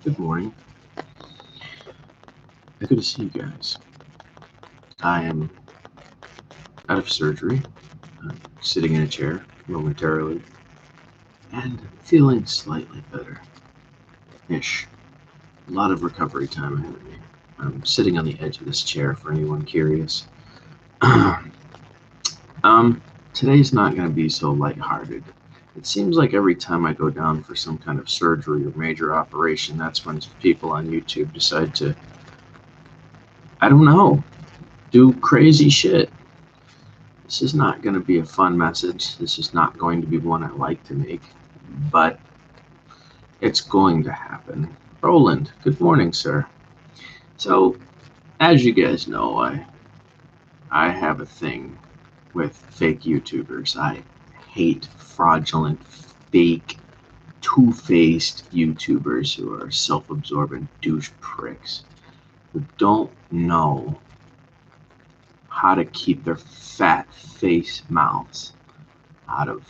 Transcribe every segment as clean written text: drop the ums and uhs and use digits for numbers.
Good morning. Good to see you guys. I am out of surgery, sitting in a chair momentarily, and feeling slightly better-ish. A lot of recovery time ahead of me. I'm sitting on the edge of this chair for anyone curious. um, Today's not going to be so lighthearted. It seems like every time I go down for some kind of surgery or major operation, that's when people on YouTube decide to, I don't know, do crazy shit. This is not going to be a fun message. This is not going to be one I like to make, but it's going to happen. Roland, good morning, sir. So, as you guys know, I have a thing with fake YouTubers. I hate fraudulent, fake, two-faced YouTubers who are self-absorbed douche pricks who don't know how to keep their fat face mouths out of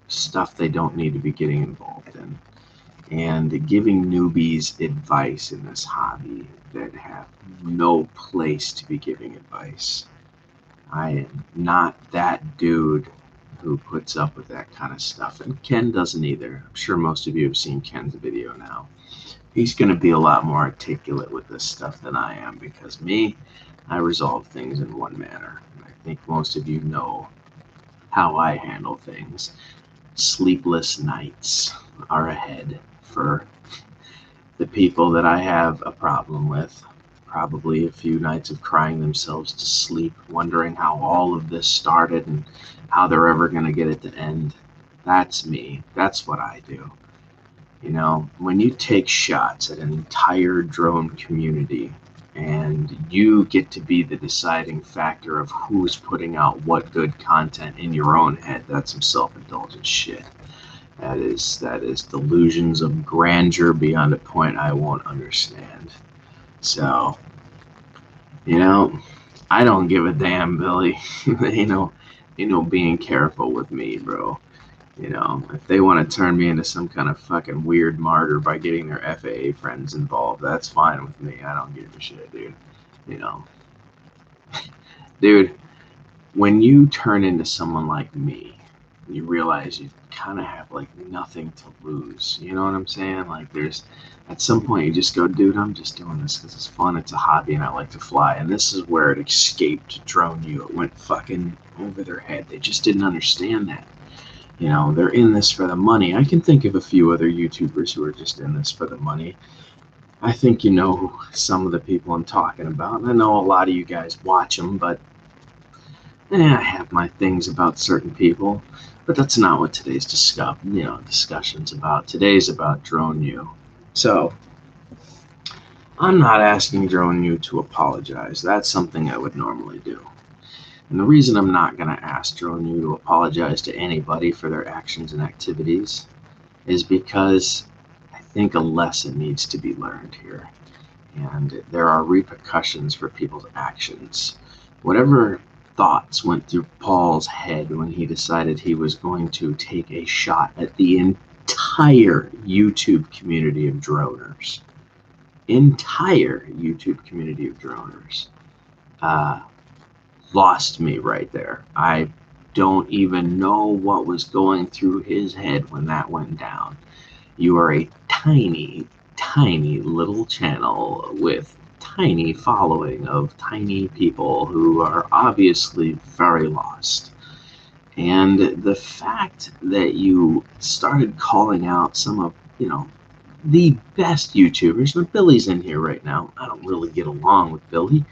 stuff they don't need to be getting involved in, and giving newbies advice in this hobby that have no place to be giving advice. I am not that dude who puts up with that kind of stuff, and Ken doesn't either. I'm sure most of you have seen Ken's video now. He's going to be a lot more articulate with this stuff than I am, because me, I resolve things in one manner. And I think most of you know how I handle things. Sleepless nights are ahead for the people that I have a problem with. Probably a few nights of crying themselves to sleep, wondering how all of this started and how they're ever going to get it to end. That's me. That's what I do. You know, when you take shots at an entire drone community and you get to be the deciding factor of who's putting out what good content in your own head, that's some self-indulgent shit. That is delusions of grandeur beyond a point I won't understand. So, you know, I don't give a damn, Billy. Being careful with me, bro. If they want to turn me into some kind of fucking weird martyr by getting their FAA friends involved, that's fine with me. I don't give a shit, dude. You know, dude, when you turn into someone like me, you realize you kind of have like nothing to lose. You know what I'm saying? Like, there's at some point you just go, dude, I'm just doing this because it's fun. It's a hobby, and I like to fly. And this is where it escaped Drone U. It went fucking over their head. They just didn't understand that. They're in this for the money. I can think of a few other YouTubers who are just in this for the money. I think you know some of the people I'm talking about. I know a lot of you guys watch them, but I have my things about certain people. But that's not what today's discussion's about. Today's about Drone U. So, I'm not asking Drone U to apologize. That's something I would normally do. And the reason I'm not going to ask Drone U to apologize to anybody for their actions and activities is because I think a lesson needs to be learned here. And there are repercussions for people's actions. Whatever thoughts went through Paul's head when he decided he was going to take a shot at the entire YouTube community of droners. Lost me right there. I don't even know what was going through his head when that went down. You are a tiny, tiny little channel with tiny following of tiny people who are obviously very lost. And the fact that you started calling out some of, the best YouTubers, and Billy's in here right now. I don't really get along with Billy.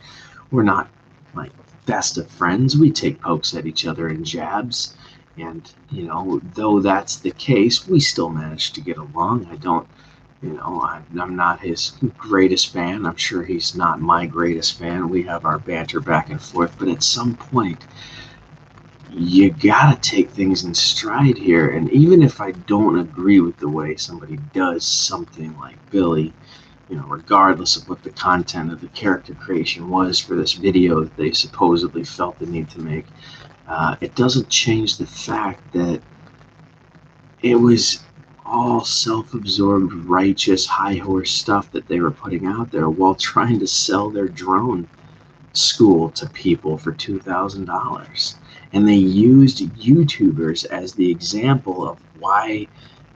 We're not like best of friends. We take pokes at each other and jabs. And, though that's the case, we still manage to get along. I'm not his greatest fan. I'm sure he's not my greatest fan. We have our banter back and forth. But at some point, you gotta take things in stride here. And even if I don't agree with the way somebody does something like Billy, regardless of what the content of the character creation was for this video that they supposedly felt the need to make, it doesn't change the fact that it was all self-absorbed, righteous, high horse stuff that they were putting out there while trying to sell their drone school to people for $2,000. And they used YouTubers as the example of why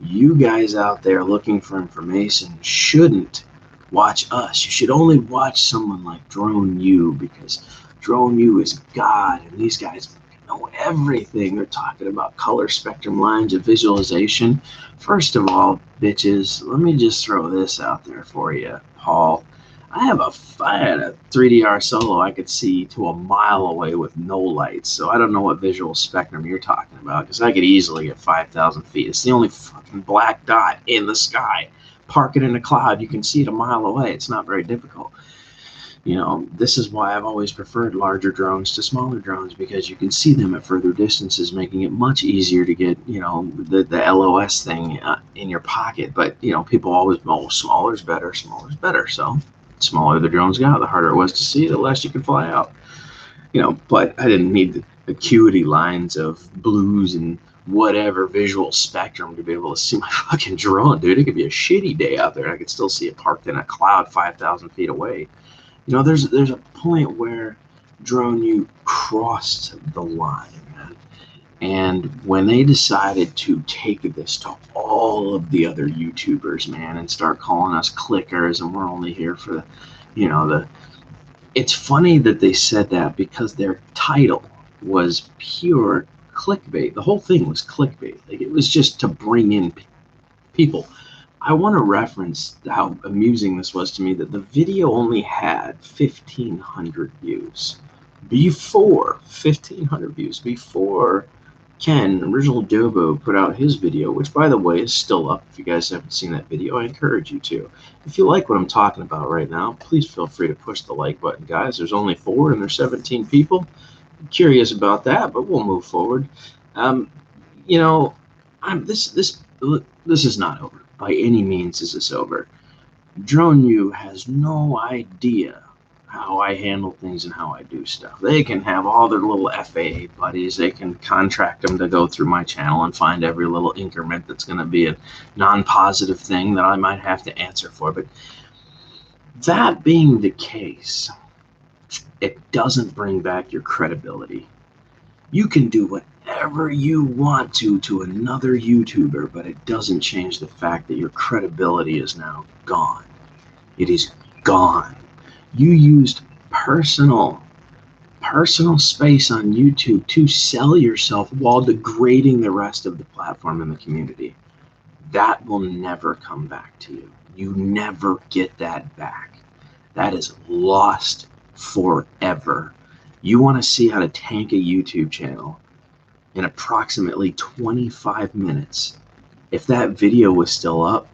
you guys out there looking for information shouldn't watch us. You should only watch someone like Drone U, because Drone U is God, and these guys know everything. They're talking about color spectrum lines of visualization. First of all, bitches, let me just throw this out there for you, Paul. I had a 3DR Solo I could see to a mile away with no lights, so I don't know what visual spectrum you're talking about, because I could easily get 5,000 feet. It's the only fucking black dot in the sky. Park it in a cloud, you can see it a mile away. It's not very difficult. You know, this is why I've always preferred larger drones to smaller drones, because you can see them at further distances, making it much easier to get, you know, the LOS thing in your pocket. But, you know, people always, oh, smaller is better, so smaller the drones got, the harder it was to see, the less you could fly out. You know, but I didn't need the acuity lines of blues and whatever visual spectrum to be able to see my fucking drone, dude. It could be a shitty day out there and I could still see it parked in a cloud 5,000 feet away. You know, there's a point where Drone U crossed the line, man. And when they decided to take this to all of the other YouTubers, man, and start calling us clickers, and we're only here for the, you know, the. It's funny that they said that, because their title was pure clickbait. The whole thing was clickbait. Like, it was just to bring in people. I want to reference how amusing this was to me, that the video only had 1,500 views. Before 1,500 views, before Ken, Original Dobo, put out his video, which, by the way, is still up. If you guys haven't seen that video, I encourage you to. If you like what I'm talking about right now, please feel free to push the like button, guys. There's only 4 and there's 17 people. I'm curious about that, but we'll move forward. You know, this is not over. By any means is this over. Drone U has no idea how I handle things and how I do stuff. They can have all their little FAA buddies. They can contract them to go through my channel and find every little increment that's going to be a non-positive thing that I might have to answer for. But that being the case, it doesn't bring back your credibility. You can do whatever you want to another YouTuber, but it doesn't change the fact that your credibility is now gone. It is gone. You used personal space on YouTube to sell yourself while degrading the rest of the platform and the community. That will never come back to you. You never get that back. That is lost forever. You want to see how to tank a YouTube channel in approximately 25 minutes. If that video was still up,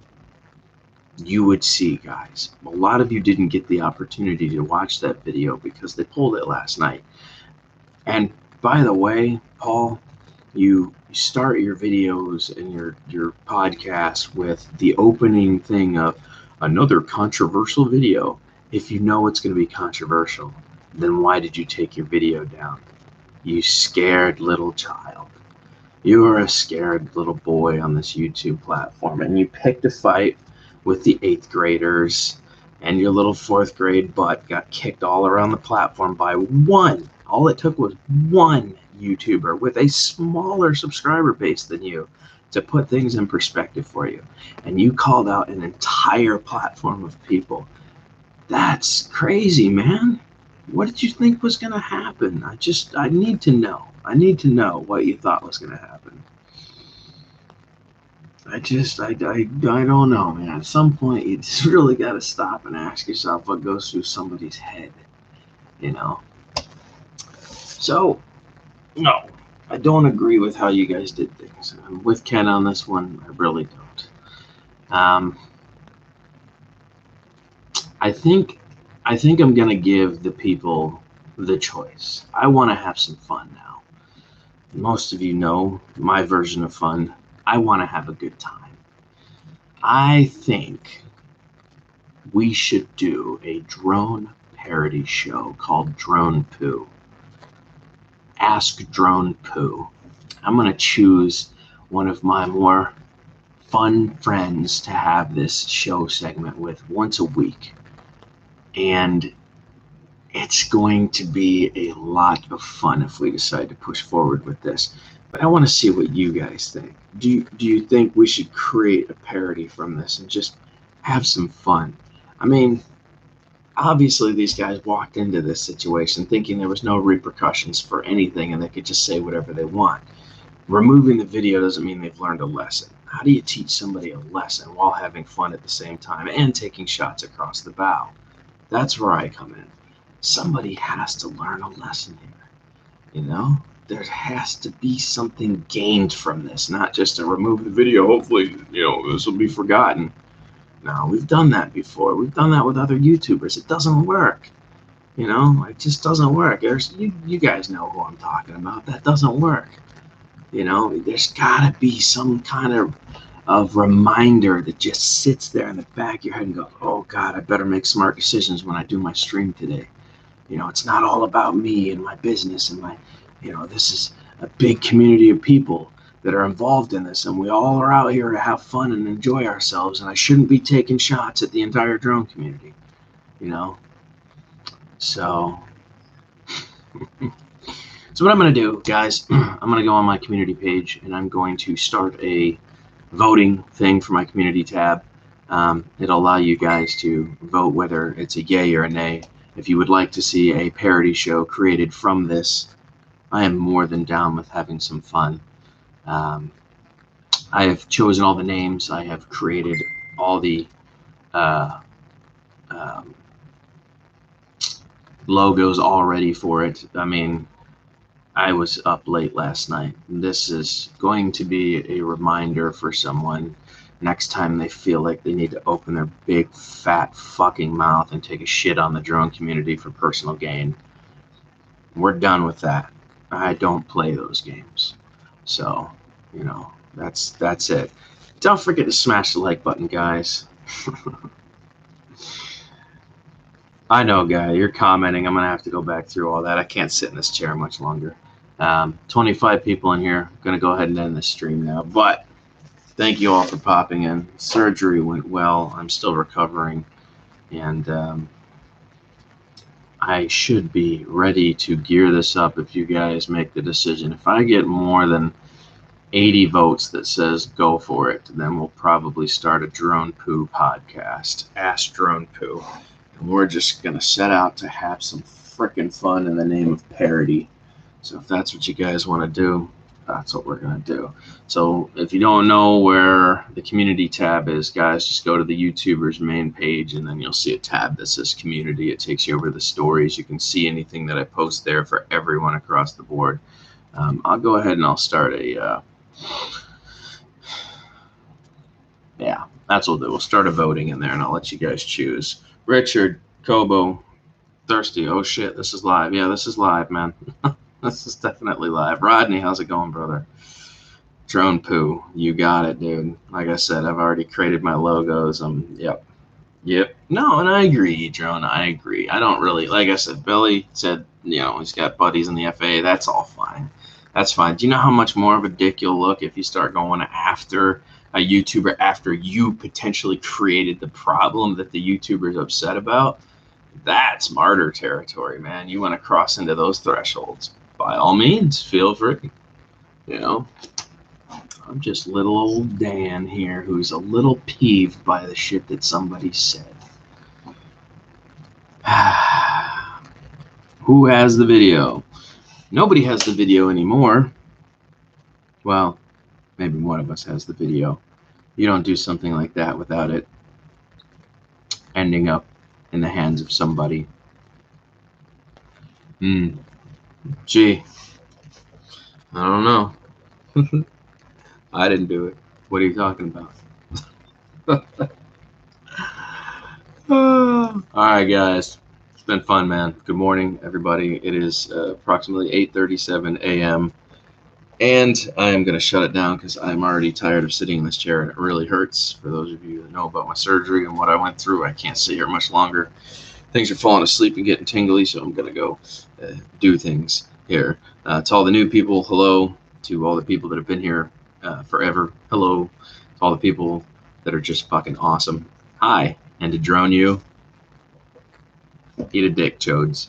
you would see, guys. A lot of you didn't get the opportunity to watch that video because they pulled it last night. And by the way, Paul, you start your videos and your podcast with the opening thing of another controversial video. If you know it's going to be controversial, then why did you take your video down? You scared little child. You are a scared little boy on this YouTube platform, and you picked a fight with the 8th graders, and your little 4th grade butt got kicked all around the platform by one. All it took was one YouTuber with a smaller subscriber base than you to put things in perspective for you. And you called out an entire platform of people. That's crazy, man. What did you think was going to happen? I need to know. I need to know what you thought was going to happen. I don't know, man. At some point, you just really got to stop and ask yourself what goes through somebody's head, you know? So, no, I don't agree with how you guys did things. I'm with Ken on this one. I really don't. I think I'm going to give the people the choice. I want to have some fun now. Most of you know my version of fun. I want to have a good time. I think we should do a drone parody show called Drone Poo. Ask Drone Poo. I'm going to choose one of my more fun friends to have this show segment with once a week. And it's going to be a lot of fun if we decide to push forward with this. But I want to see what you guys think. Do you think we should create a parody from this and just have some fun? I mean, obviously these guys walked into this situation thinking there was no repercussions for anything and they could just say whatever they want. Removing the video doesn't mean they've learned a lesson. How do you teach somebody a lesson while having fun at the same time and taking shots across the bow? That's where I come in. Somebody has to learn a lesson here, you know? There has to be something gained from this, not just to remove the video. Hopefully, this will be forgotten. No, we've done that before. We've done that with other YouTubers. It doesn't work. It just doesn't work. You guys know who I'm talking about. That doesn't work. There's got to be some kind of reminder that just sits there in the back of your head and goes, oh, God, I better make smart decisions when I do my stream today. It's not all about me and my business and this is a big community of people that are involved in this, and we all are out here to have fun and enjoy ourselves, and I shouldn't be taking shots at the entire drone community, So, so what I'm going to do, guys, I'm going to go on my community page, and I'm going to start a voting thing for my community tab. It'll allow you guys to vote whether it's a yay or a nay. If you would like to see a parody show created from this, I am more than down with having some fun. I have chosen all the names. I have created all the logos already for it. I mean, I was up late last night. This is going to be a reminder for someone next time they feel like they need to open their big, fat fucking mouth and take a shit on the drone community for personal gain. We're done with that. I don't play those games. So, that's it. Don't forget to smash the like button, guys. I know, guy, you're commenting. I'm going to have to go back through all that. I can't sit in this chair much longer. 25 people in here. I'm going to go ahead and end this stream now. But thank you all for popping in. Surgery went well. I'm still recovering. And I should be ready to gear this up if you guys make the decision. If I get more than 80 votes that says go for it, then we'll probably start a Drone Poo podcast. Ask Drone Poo. And we're just going to set out to have some frickin' fun in the name of parody. So if that's what you guys want to do, that's what we're going to do. So if you don't know where the community tab is, guys, just go to the YouTuber's main page, and then you'll see a tab that says community. It takes you over to the stories. You can see anything that I post there for everyone across the board. I'll go ahead and I'll start a... yeah, that's what we'll do. We'll start a voting in there, and I'll let you guys choose. Richard, Kobo, Thirsty. Oh, shit, this is live. Yeah, this is live, man. This is definitely live. Rodney, how's it going, brother? Drone Poo, you got it, dude. Like I said, I've already created my logos. Yep. No, and I agree, Drone. I agree. I don't really, like I said, Billy said, he's got buddies in the FA. That's all fine. That's fine. Do you know how much more of a dick you'll look if you start going after a YouTuber after you potentially created the problem that the YouTuber's upset about? That's martyr territory, man. You want to cross into those thresholds. By all means, feel free. I'm just little old Dan here who's a little peeved by the shit that somebody said. Who has the video? Nobody has the video anymore. Well, maybe one of us has the video. You don't do something like that without it ending up in the hands of somebody. Gee, I don't know. I didn't do it. What are you talking about? All right, guys. It's been fun, man. Good morning, everybody. It is approximately 8:37 a.m. And I am going to shut it down because I'm already tired of sitting in this chair, and it really hurts. For those of you that know about my surgery and what I went through, I can't sit here much longer. Things are falling asleep and getting tingly, so I'm going to go do things here. To all the new people, hello. To all the people that have been here forever, hello. To all the people that are just fucking awesome, hi. And to drone you, eat a dick, chodes.